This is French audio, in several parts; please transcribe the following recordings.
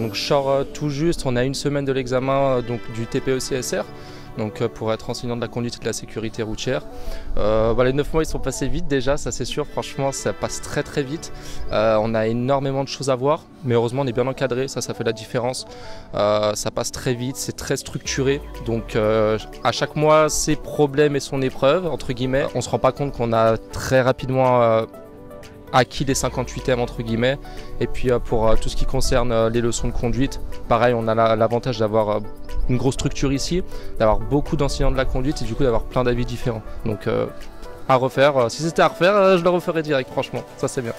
Donc je sors tout juste, on a une semaine de l'examen donc du TPE-CSR. Donc pour être enseignant de la conduite et de la sécurité routière. Les 9 mois ils sont passés vite déjà, ça c'est sûr, franchement ça passe très très vite. On a énormément de choses à voir, mais heureusement on est bien encadré, ça fait la différence. Ça passe très vite, c'est très structuré, donc à chaque mois ses problèmes et son épreuve, entre guillemets. On se rend pas compte qu'on a très rapidement acquis les 58e entre guillemets, et puis pour tout ce qui concerne les leçons de conduite, pareil on a l'avantage d'avoir une grosse structure ici, d'avoir beaucoup d'enseignants de la conduite et du coup d'avoir plein d'avis différents. Donc à refaire, si c'était à refaire, je le referais direct, franchement, ça c'est bien.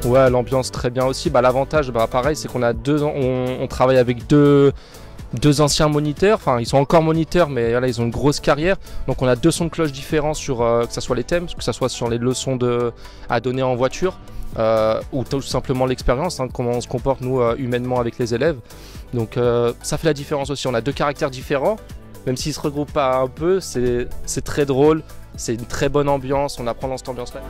Ouais, l'ambiance très bien aussi. L'avantage, pareil, c'est qu'on a on travaille avec deux anciens moniteurs, enfin ils sont encore moniteurs mais là ils ont une grosse carrière, donc on a 2 sons de cloche différents sur que ce soit les thèmes, que ce soit sur les leçons à donner en voiture ou tout simplement l'expérience, comment on se comporte nous humainement avec les élèves. Donc ça fait la différence aussi, on a 2 caractères différents, même s'ils se regroupent pas un peu, c'est très drôle, c'est une très bonne ambiance, on apprend dans cette ambiance là.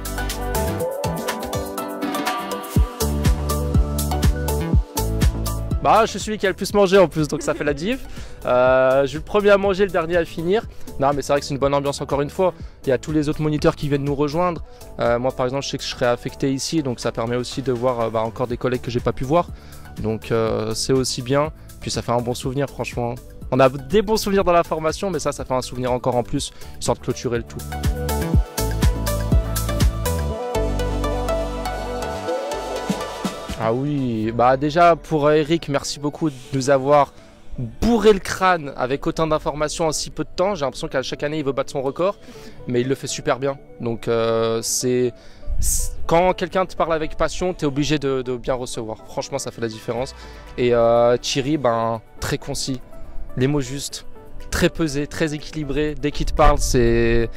Je suis celui qui a le plus mangé en plus, donc ça fait la diff. Je suis le premier à manger, le dernier à finir. Non, mais c'est vrai que c'est une bonne ambiance encore une fois. Il y a tous les autres moniteurs qui viennent nous rejoindre. Moi par exemple, je sais que je serai affecté ici, donc ça permet aussi de voir encore des collègues que j'ai pas pu voir. Donc c'est aussi bien. Puis ça fait un bon souvenir, franchement. On a des bons souvenirs dans la formation, mais ça fait un souvenir encore en plus, histoire de clôturer le tout. Ah oui, déjà pour Eric, merci beaucoup de nous avoir bourré le crâne avec autant d'informations en si peu de temps. J'ai l'impression qu'à chaque année il veut battre son record, mais il le fait super bien. Donc quand quelqu'un te parle avec passion, tu es obligé de bien recevoir. Franchement, ça fait la différence. Et Thierry, très concis, les mots justes, très pesé, très équilibré. Dès qu'il te parle, c'est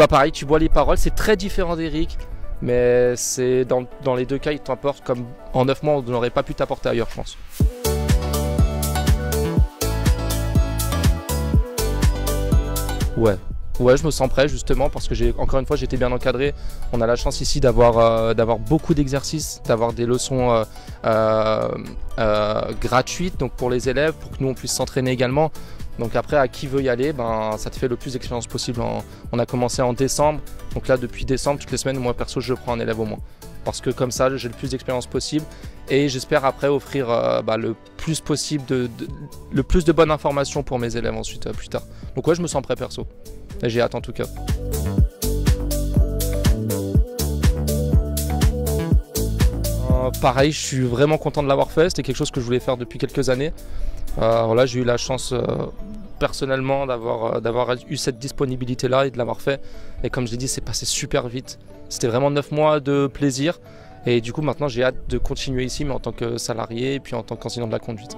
pareil, tu bois les paroles. C'est très différent d'Eric. Mais c'est dans les 2 cas, il t'apporte comme en 9 mois, on n'aurait pas pu t'apporter ailleurs, je pense. Ouais, je me sens prêt justement parce que encore une fois, j'ai été bien encadré. On a la chance ici d'avoir beaucoup d'exercices, d'avoir des leçons gratuites donc pour les élèves, pour que nous on puisse s'entraîner également. Donc après, à qui veut y aller, ça te fait le plus d'expérience possible. On a commencé en décembre, donc là depuis décembre, toutes les semaines, moi perso, je prends un élève au moins. Parce que comme ça, j'ai le plus d'expérience possible et j'espère après offrir le plus possible, le plus de bonnes informations pour mes élèves ensuite, plus tard. Donc ouais, je me sens prêt perso. Et j'ai hâte en tout cas. Pareil, je suis vraiment content de l'avoir fait, c'était quelque chose que je voulais faire depuis quelques années. Là, j'ai eu la chance personnellement d'avoir eu cette disponibilité là et de l'avoir fait. Et comme je l'ai dit, c'est passé super vite. C'était vraiment 9 mois de plaisir. Et du coup, maintenant, j'ai hâte de continuer ici, mais en tant que salarié et puis en tant qu'enseignant de la conduite.